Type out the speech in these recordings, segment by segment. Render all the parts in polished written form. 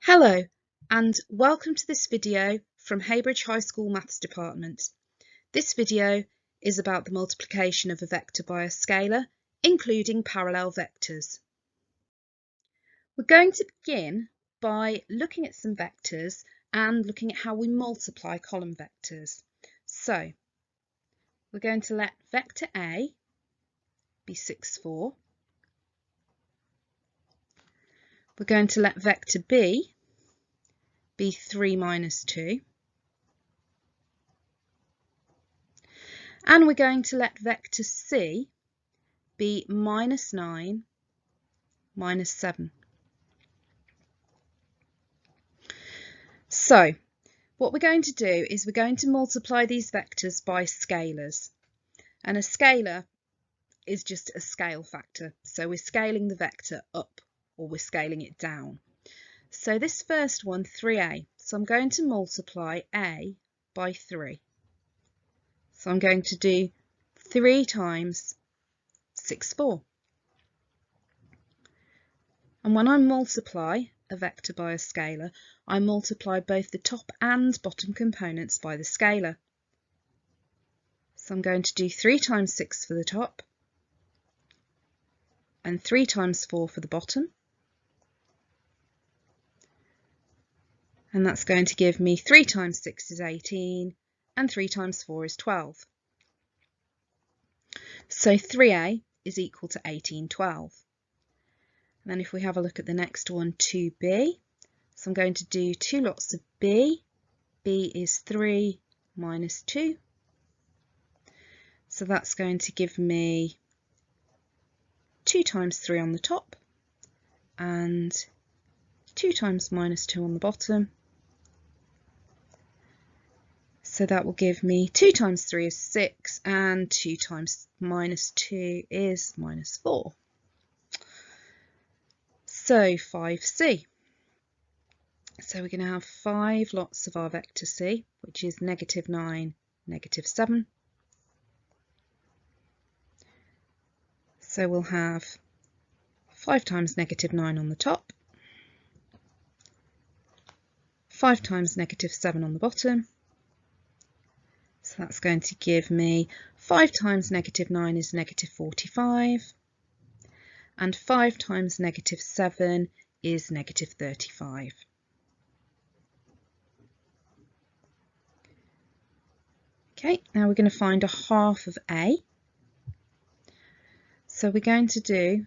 Hello and welcome to this video from Heybridge High School Maths Department. This video is about the multiplication of a vector by a scalar, including parallel vectors. We're going to begin by looking at some vectors and looking at how we multiply column vectors. So we're going to let vector A be 6, 4. We're going to let vector B be 3 minus 2. And we're going to let vector C be minus 9, minus 7. So what we're going to do is we're going to multiply these vectors by scalars. And a scalar is just a scale factor. So we're scaling the vector up or we're scaling it down. So this first one, 3a, so I'm going to multiply a by 3. So I'm going to do 3 times 6, 4. And when I multiply a vector by a scalar, I multiply both the top and bottom components by the scalar. So I'm going to do 3 times 6 for the top and 3 times 4 for the bottom. And that's going to give me 3 times 6 is 18 and 3 times 4 is 12. So 3a is equal to 18, 12. And then if we have a look at the next one, 2b, so I'm going to do 2 lots of b. b is 3 minus 2. So that's going to give me 2 times 3 on the top and 2 times minus 2 on the bottom. So that will give me 2 times 3 is 6 and 2 times minus 2 is minus 4. So 5c. So we're going to have 5 lots of our vector c, which is negative 9, negative 7. So we'll have 5 times negative 9 on the top, 5 times negative 7 on the bottom. So that's going to give me 5 times negative 9 is negative 45, and 5 times negative 7 is negative 35. Okay, now we're going to find a half of A. So we're going to do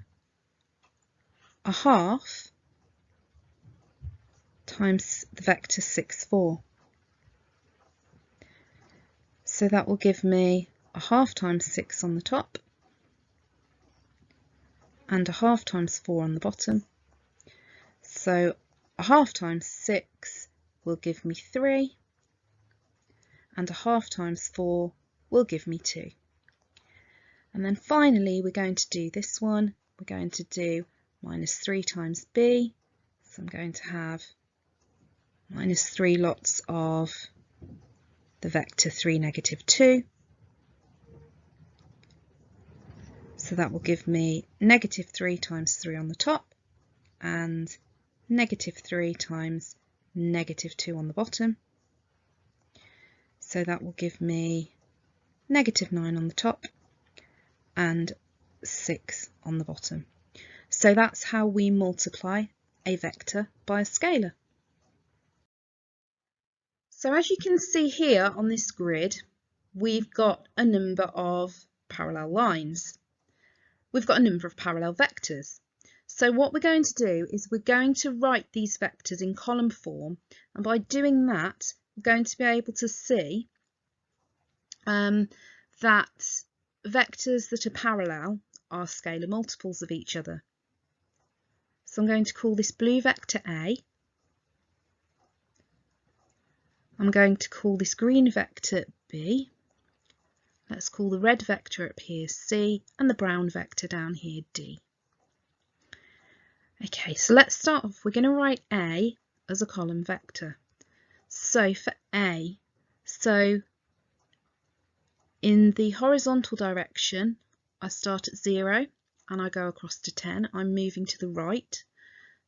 a half times the vector 6, 4. So that will give me a half times 6 on the top and a half times 4 on the bottom. So a half times 6 will give me 3 and a half times 4 will give me 2. And then finally we're going to do this one. We're going to do minus 3 times b. So I'm going to have minus 3 lots of the vector 3, negative 2. So that will give me negative 3 times 3 on the top and negative 3 times negative 2 on the bottom. So that will give me negative 9 on the top and 6 on the bottom. So that's how we multiply a vector by a scalar. So as you can see here on this grid, we've got a number of parallel lines. We've got a number of parallel vectors. So what we're going to do is we're going to write these vectors in column form, and by doing that, we're going to be able to see that vectors that are parallel are scalar multiples of each other. So I'm going to call this blue vector A. I'm going to call this green vector B. Let's call the red vector up here C and the brown vector down here D. Okay, so let's start off. We're going to write A as a column vector. So for A, so in the horizontal direction, I start at 0 and I go across to 10. I'm moving to the right.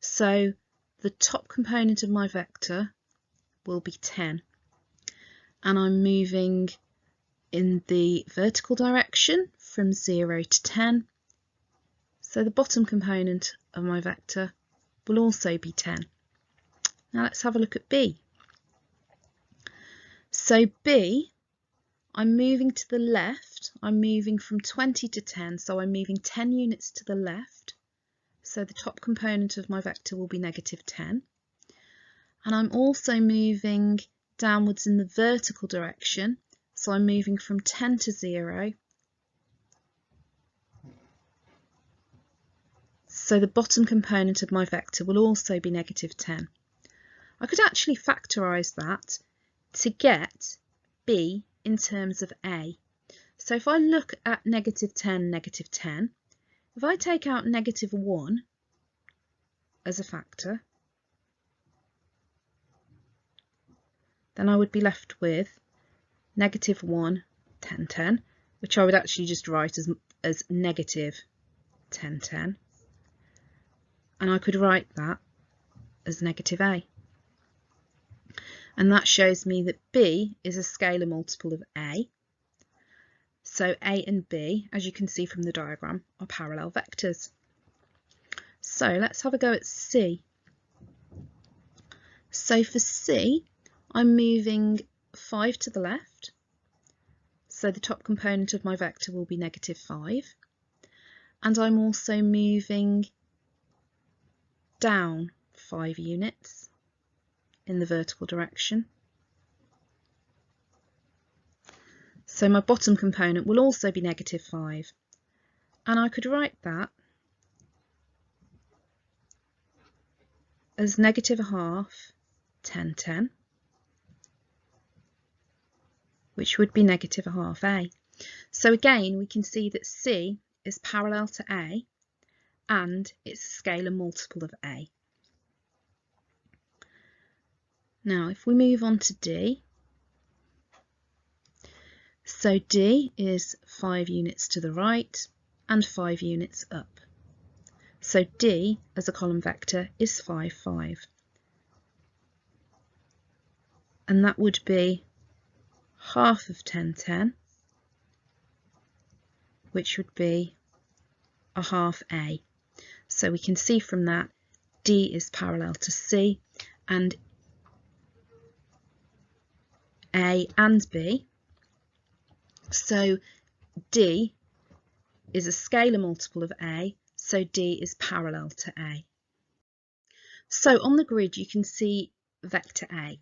So the top component of my vector will be 10, and I'm moving in the vertical direction from 0 to 10, so the bottom component of my vector will also be 10. Now let's have a look at B. So B, I'm moving to the left, I'm moving from 20 to 10, so I'm moving 10 units to the left, so the top component of my vector will be negative 10. And I'm also moving downwards in the vertical direction, so I'm moving from 10 to 0, so the bottom component of my vector will also be negative 10. I could actually factorise that to get B in terms of A. So if I look at negative 10, negative 10, if I take out negative 1 as a factor, then I would be left with negative 1, 10, 10, which I would actually just write as negative 10, 10. And I could write that as negative A. And that shows me that B is a scalar multiple of A. So A and B, as you can see from the diagram, are parallel vectors. So let's have a go at C. So for C, I'm moving 5 to the left. So the top component of my vector will be negative 5. And I'm also moving down 5 units in the vertical direction. So my bottom component will also be negative 5. And I could write that as negative a half, 10, 10, which would be negative a half A. So again, we can see that C is parallel to A and it's a scalar multiple of A. Now, if we move on to D, so D is 5 units to the right and 5 units up. So D as a column vector is 5, 5. And that would be half of 10, 10, which would be a half A. So we can see from that D is parallel to C, and A and B. So D is a scalar multiple of A, so D is parallel to A. So on the grid you can see vector A,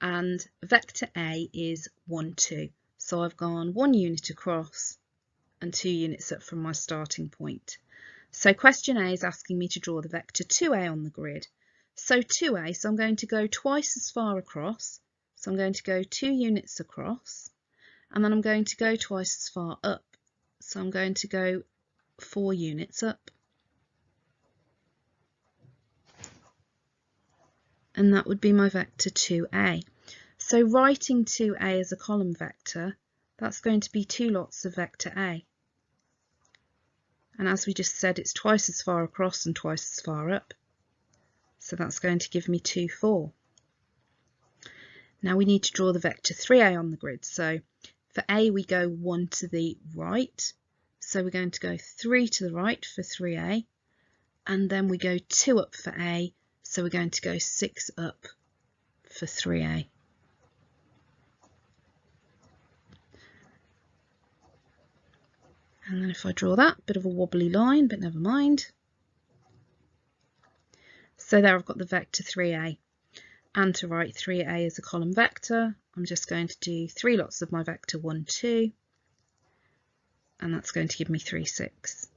and vector A is 1, 2. So I've gone 1 unit across and 2 units up from my starting point. So question A is asking me to draw the vector 2A on the grid. So 2A, so I'm going to go twice as far across. So I'm going to go 2 units across, and then I'm going to go twice as far up. So I'm going to go 4 units up. And that would be my vector 2A. So writing 2A as a column vector, that's going to be 2 lots of vector A. And as we just said, it's twice as far across and twice as far up. So that's going to give me 2, 4. Now we need to draw the vector 3A on the grid. So for A we go 1 to the right. So we're going to go 3 to the right for 3A. And then we go 2 up for A. So we're going to go 6 up for 3A. And then if I draw that, bit of a wobbly line, but never mind. So there I've got the vector 3A. And to write 3A as a column vector, I'm just going to do 3 lots of my vector 1, 2. And that's going to give me 3, 6.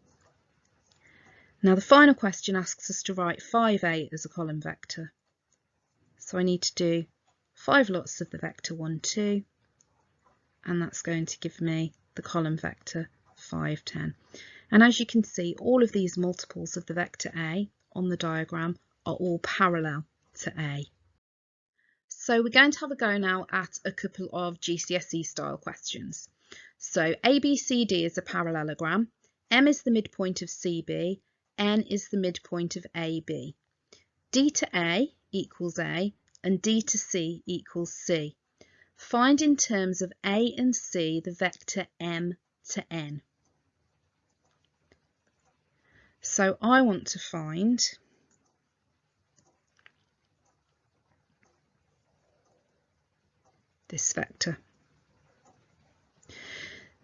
Now the final question asks us to write 5A as a column vector. So I need to do 5 lots of the vector 1, 2. And that's going to give me the column vector 5, 10. And as you can see, all of these multiples of the vector A on the diagram are all parallel to A. So we're going to have a go now at a couple of GCSE style questions. So ABCD is a parallelogram, M is the midpoint of CB, N is the midpoint of AB. D to A equals A and D to C equals C. Find in terms of A and C the vector M to N. So I want to find this vector.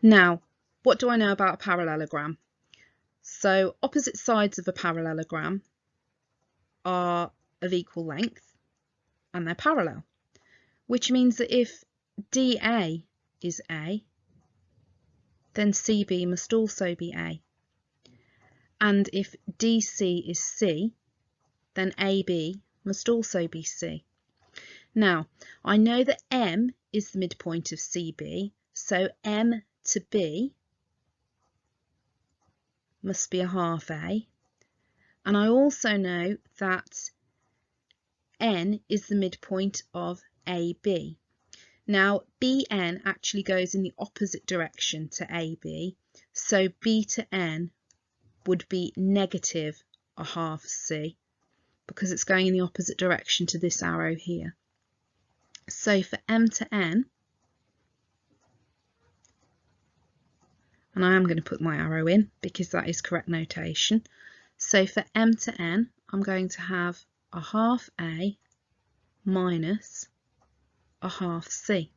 Now, what do I know about a parallelogram? So opposite sides of a parallelogram are of equal length and they're parallel, which means that if DA is A, then CB must also be A. And if DC is C, then AB must also be C. Now, I know that M is the midpoint of CB, so M to B must be a half A. And I also know that N is the midpoint of AB. Now, BN actually goes in the opposite direction to AB, so B to N would be negative a half C, because it's going in the opposite direction to this arrow here. So for M to N, and I am going to put my arrow in because that is correct notation. So for M to N, I'm going to have a half A minus a half C.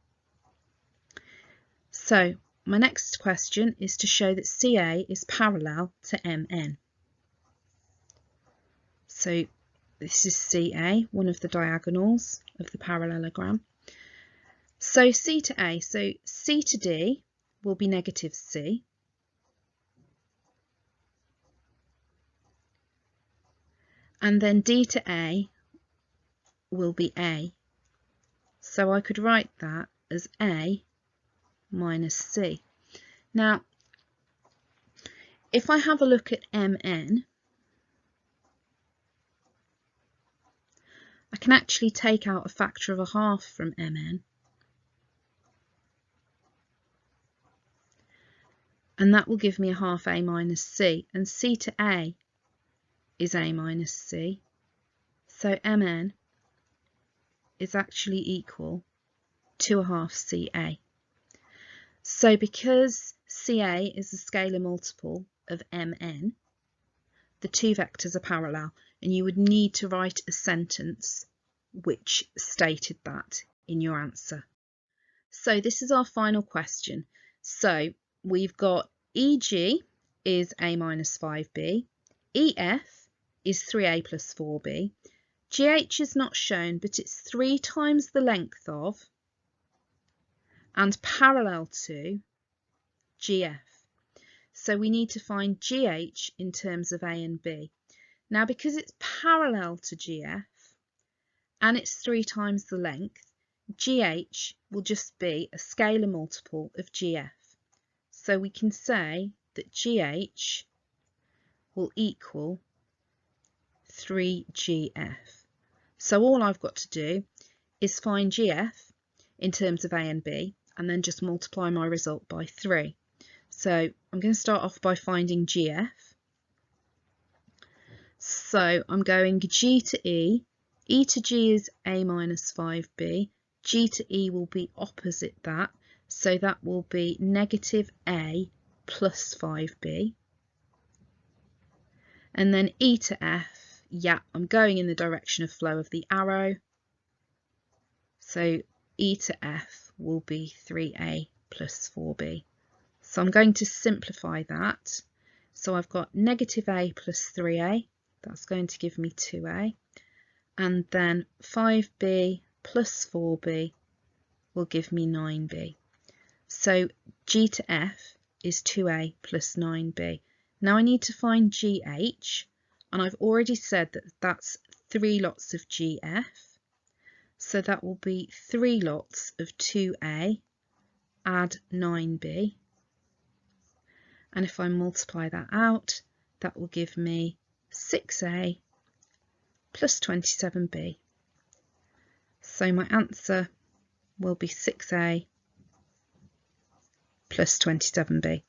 So my next question is to show that CA is parallel to MN. So this is CA, one of the diagonals of the parallelogram. So C to A, so C to D will be negative C. And then D to A will be A. So I could write that as A minus C. Now, if I have a look at MN, I can actually take out a factor of a half from MN. And that will give me a half A minus C. And C to A is A minus C. So MN is actually equal to a half CA. So because CA is a scalar multiple of MN, the two vectors are parallel, and you would need to write a sentence which stated that in your answer. So this is our final question. So we've got EG is A minus 5B, EF is 3A plus 4B, GH is not shown, but it's 3 times the length of and parallel to GF. So we need to find GH in terms of A and B. Now, because it's parallel to GF and it's 3 times the length, GH will just be a scalar multiple of GF. So we can say that GH will equal 3GF. So all I've got to do is find GF in terms of A and B and then just multiply my result by 3. So I'm going to start off by finding GF. So I'm going G to E to G is A minus 5B, G to E will be opposite that, so that will be negative A plus 5B. And then E to F, yeah, I'm going in the direction of flow of the arrow, so E to F will be 3A plus 4B. So I'm going to simplify that. So I've got negative A plus 3A, that's going to give me 2A, and then 5B plus 4B will give me 9B. So G to F is 2A plus 9B. Now I need to find GH, and I've already said that that's 3 lots of GF, so that will be 3 lots of 2A add 9B. And if I multiply that out, that will give me 6A plus 27B. So my answer will be 6A plus 27B.